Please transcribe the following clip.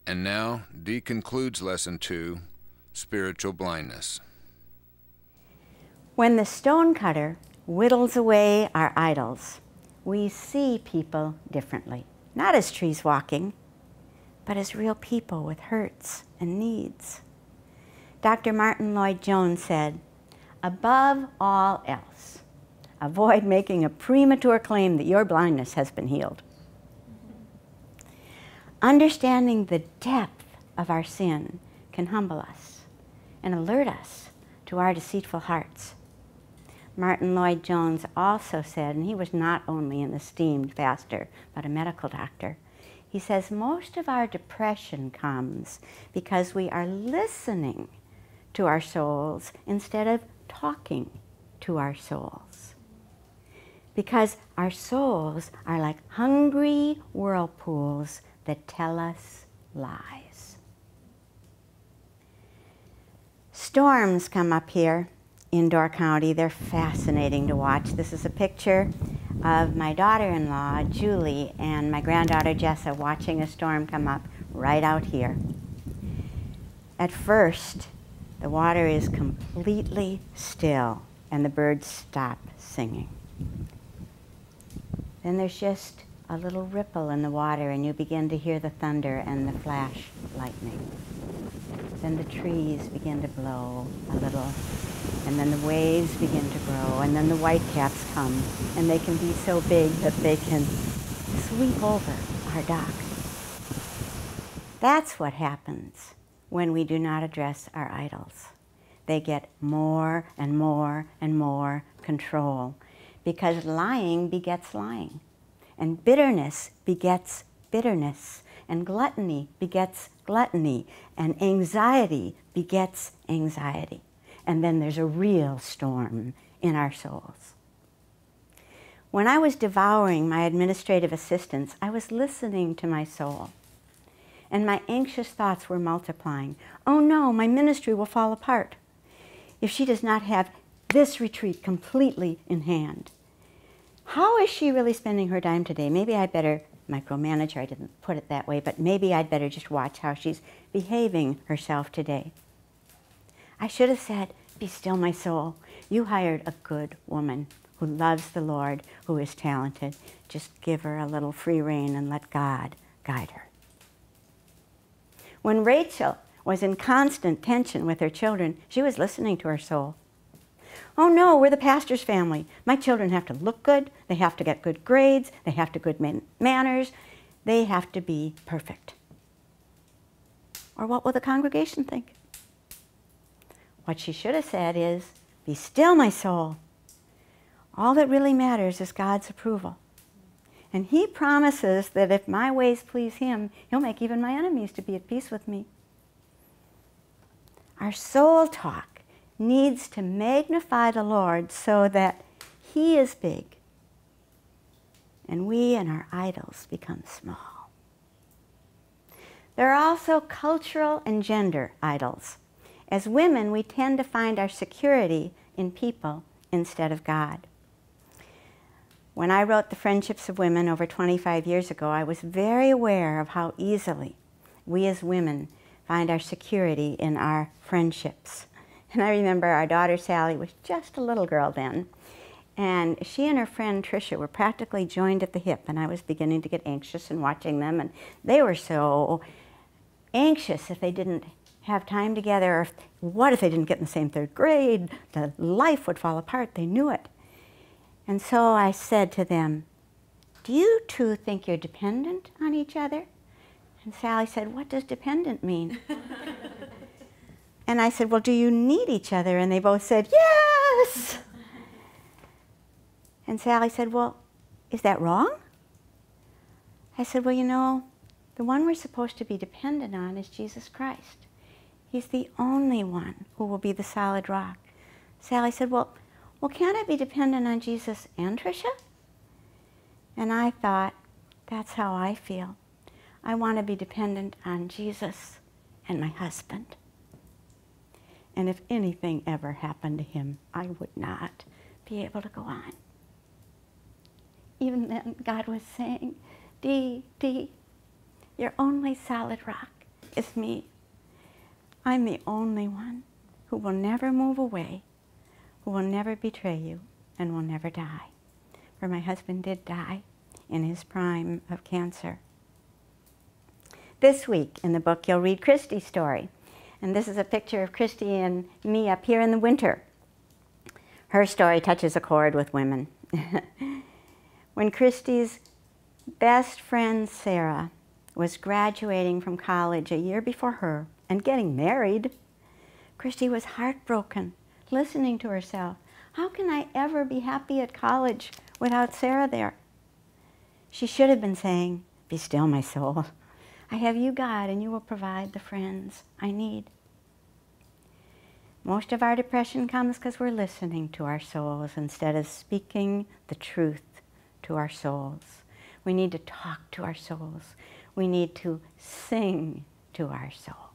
And now, Dee concludes Lesson 2, Spiritual Blindness. When the stonecutter whittles away our idols, we see people differently. Not as trees walking, but as real people with hurts and needs. Dr. Martin Lloyd-Jones said, "Above all else, avoid making a premature claim that your blindness has been healed." Understanding the depth of our sin can humble us and alert us to our deceitful hearts. Martin Lloyd-Jones also said, and he was not only an esteemed pastor, but a medical doctor, he says, most of our depression comes because we are listening to our souls instead of talking to our souls. Because our souls are like hungry whirlpools that tell us lies. Storms come up here in Door County. They're fascinating to watch. This is a picture of my daughter-in-law, Julie, and my granddaughter, Jessa, watching a storm come up right out here. At first, the water is completely still and the birds stop singing. Then there's just a little ripple in the water and you begin to hear the thunder and the flash lightning. Then the trees begin to blow a little, and then the waves begin to grow, and then the whitecaps come, and they can be so big that they can sweep over our dock. That's what happens when we do not address our idols. They get more and more and more control, because lying begets lying, and bitterness begets bitterness, and gluttony begets gluttony, and anxiety begets anxiety. And then there's a real storm in our souls. When I was devouring my administrative assistants, I was listening to my soul. And my anxious thoughts were multiplying. Oh no, my ministry will fall apart if she does not have this retreat completely in hand. How is she really spending her time today? Maybe I better micromanage her. I didn't put it that way, but maybe I'd better just watch how she's behaving herself today. I should have said, be still, my soul. You hired a good woman who loves the Lord, who is talented. Just give her a little free rein and let God guide her. When Rachel was in constant tension with her children, she was listening to her soul. Oh no, we're the pastor's family. My children have to look good, they have to get good grades, they have to good manners, they have to be perfect. Or what will the congregation think? What she should have said is, be still, my soul. All that really matters is God's approval. And He promises that if my ways please Him, He'll make even my enemies to be at peace with me. Our soul talk needs to magnify the Lord so that He is big and we and our idols become small. There are also cultural and gender idols. As women, we tend to find our security in people instead of God. When I wrote The Friendships of Women over 25 years ago, I was very aware of how easily we as women find our security in our friendships. And I remember our daughter Sally was just a little girl then, and she and her friend Tricia were practically joined at the hip, and I was beginning to get anxious and watching them, and they were so anxious if they didn't have time together, or what if they didn't get in the same third grade? The life would fall apart. They knew it. And so I said to them, do you two think you're dependent on each other? And Sally said, what does dependent mean? And I said, well, do you need each other? And they both said, yes! And Sally said, well, is that wrong? I said, well, you know, the one we're supposed to be dependent on is Jesus Christ. He's the only one who will be the solid rock. Sally said, well, can't I be dependent on Jesus and Tricia? And I thought, that's how I feel. I want to be dependent on Jesus and my husband. And if anything ever happened to him, I would not be able to go on. Even then, God was saying, Dee, your only solid rock with me. I'm the only one who will never move away, who will never betray you, and will never die. For my husband did die in his prime of cancer. This week in the book, you'll read Christy's story. And this is a picture of Christy and me up here in the winter. Her story touches a chord with women. When Christy's best friend, Sarah, was graduating from college a year before her and getting married, Christy was heartbroken, listening to herself. How can I ever be happy at college without Sarah there? She should have been saying, "Be still, my soul. I have you, God, and you will provide the friends I need." Most of our depression comes because we're listening to our souls instead of speaking the truth to our souls. We need to talk to our souls. We need to sing to our souls.